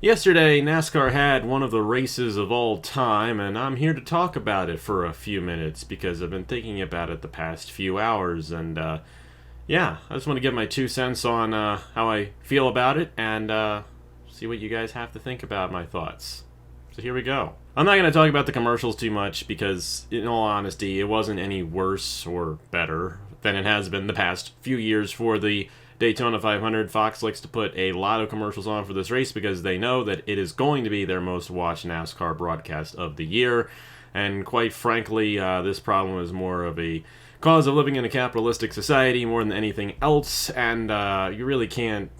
Yesterday, NASCAR had one of the races of all time, and I'm here to talk about it for a few minutes because I've been thinking about it the past few hours. And yeah, I just want to give my 2 cents on how I feel about it and see what you guys have to think about my thoughts. So here we go. I'm not going to talk about the commercials too much because, in all honesty, it wasn't any worse or better than it has been the past few years for the Daytona 500. Fox likes to put a lot of commercials on for this race because they know that it is going to be their most watched NASCAR broadcast of the year. And quite frankly, this problem is more of a cause of living in a capitalistic society more than anything else, and you really can't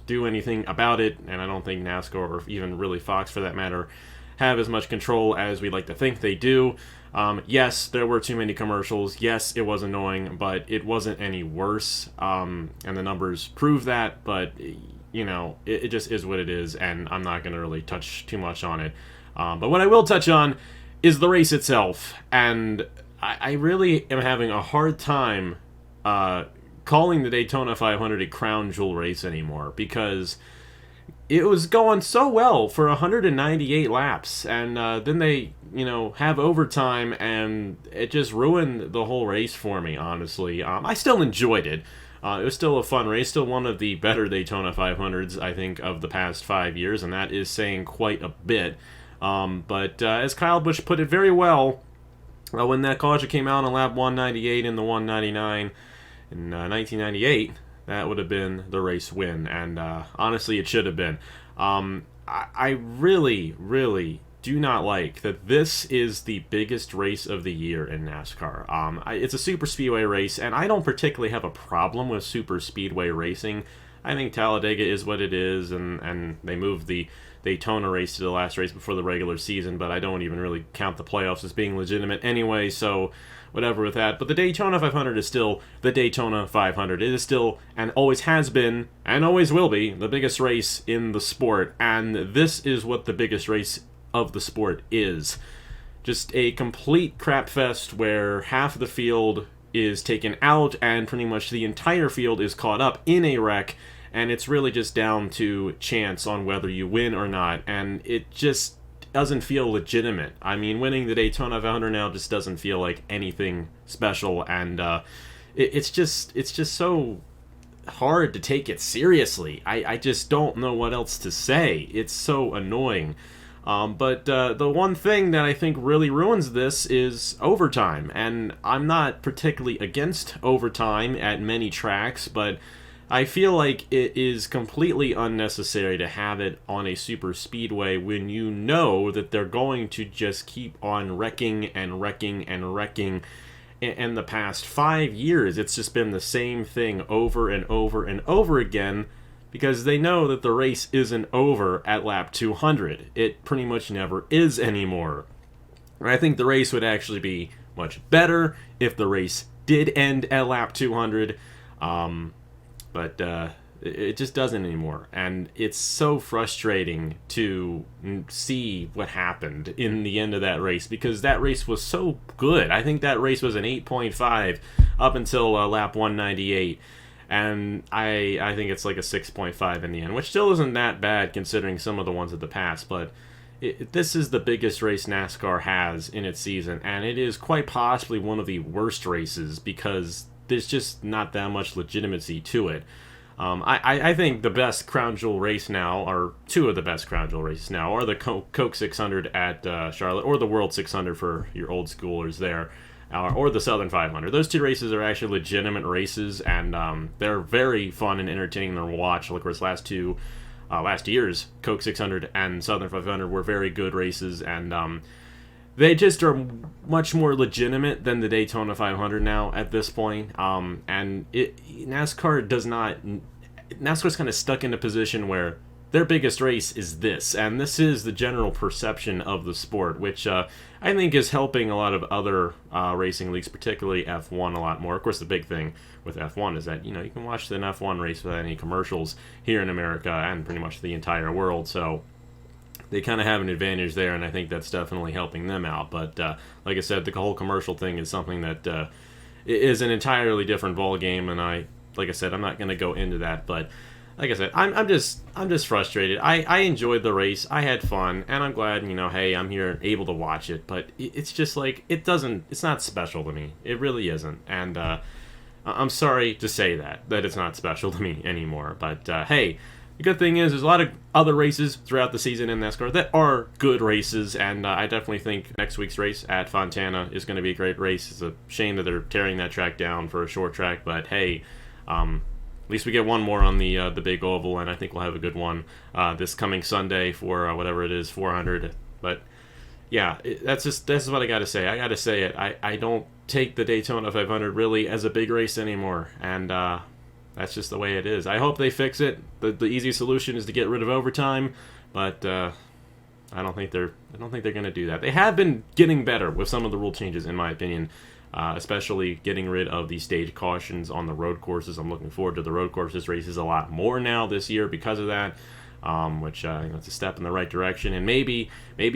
do anything about it. And I don't think NASCAR, or even really Fox for that matter, have as much control as we like to think they do. Yes, there were too many commercials. Yes, it was annoying, but it wasn't any worse. And the numbers prove that, but, you know, it just is what it is, and I'm not going to really touch too much on it. But what I will touch on is the race itself, and I really am having a hard time calling the Daytona 500 a crown jewel race anymore, because it was going so well for 198 laps, and then they, have overtime, and it just ruined the whole race for me, honestly. I still enjoyed it. It was still a fun race, still one of the better Daytona 500s, I think, of the past 5 years, and that is saying quite a bit. But as Kyle Busch put it very well, when that caution came out on lap 198 in the 199 in 1998, that would have been the race win, and honestly, it should have been. I really, really do not like that this is the biggest race of the year in NASCAR. It's a super speedway race, and I don't particularly have a problem with super speedway racing. I think Talladega is what it is, and they moved the Daytona race to the last race before the regular season, but I don't even really count the playoffs as being legitimate anyway, so whatever with that. But the Daytona 500 is still the Daytona 500. It is still, and always has been, and always will be, the biggest race in the sport, and this is what the biggest race of the sport is. Just a complete crap fest where half of the field is taken out and pretty much the entire field is caught up in a wreck, and it's really just down to chance on whether you win or not, and it just doesn't feel legitimate. I mean, winning the Daytona 500 now just doesn't feel like anything special, and it's just so hard to take it seriously. I just don't know what else to say. It's so annoying. But the one thing that I think really ruins this is overtime, and I'm not particularly against overtime at many tracks, but I feel like it is completely unnecessary to have it on a super speedway when you know that they're going to just keep on wrecking and wrecking and wrecking. In the past 5 years, it's just been the same thing over and over and over again, because they know that the race isn't over at lap 200. It pretty much never is anymore. And I think the race would actually be much better if the race did end at lap 200. But it just doesn't anymore. And it's so frustrating to see what happened in the end of that race, because that race was so good. I think that race was an 8.5 up until lap 198. And I think it's like a 6.5 in the end, which still isn't that bad considering some of the ones of the past. But this is the biggest race NASCAR has in its season, and it is quite possibly one of the worst races because there's just not that much legitimacy to it. I think the best crown jewel race now, or two of the best crown jewel races now, are the Coke 600 at Charlotte, or the World 600 for your old schoolers there, or the Southern 500. Those two races are actually legitimate races, and they're very fun and entertaining to watch. Of course, last year's Coke 600 and Southern 500 were very good races, and they just are much more legitimate than the Daytona 500 now at this point. And NASCAR's kind of stuck in a position where their biggest race is this, and this is the general perception of the sport, which I think is helping a lot of other racing leagues, particularly F1, a lot more. Of course, the big thing with F1 is that you can watch an F1 race without any commercials here in America and pretty much the entire world, so they kind of have an advantage there, and I think that's definitely helping them out. But like I said, the whole commercial thing is something that is an entirely different ball game, and like I said, I'm not going to go into that. But like I said, I'm just frustrated. I enjoyed the race. I had fun, and I'm glad, hey, I'm here able to watch it. But it's just like it's not special to me. It really isn't. And I'm sorry to say that it's not special to me anymore. But hey, the good thing is there's a lot of other races throughout the season in NASCAR that are good races, and I definitely think next week's race at Fontana is going to be a great race. It's a shame that they're tearing that track down for a short track, but hey. At least we get one more on the big oval, and I think we'll have a good one this coming Sunday for whatever it is, 400. But yeah, that's what I got to say. I got to say it. I don't take the Daytona 500 really as a big race anymore, and that's just the way it is. I hope they fix it. The easy solution is to get rid of overtime, but I don't think they're going to do that. They have been getting better with some of the rule changes, in my opinion. Especially getting rid of the stage cautions on the road courses. I'm looking forward to the road courses races a lot more now this year because of that, which it's a step in the right direction. And maybe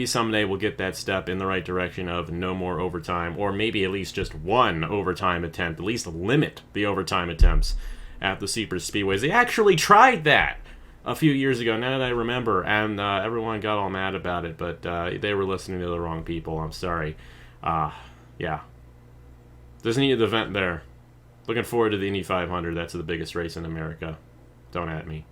someday we'll get that step in the right direction of no more overtime, or maybe at least just one overtime attempt, at least limit the overtime attempts at the super speedways. They actually tried that a few years ago, now that I remember, and everyone got all mad about it, but they were listening to the wrong people. I'm sorry. Yeah. There's an event there. Looking forward to the Indy 500. That's the biggest race in America. Don't at me.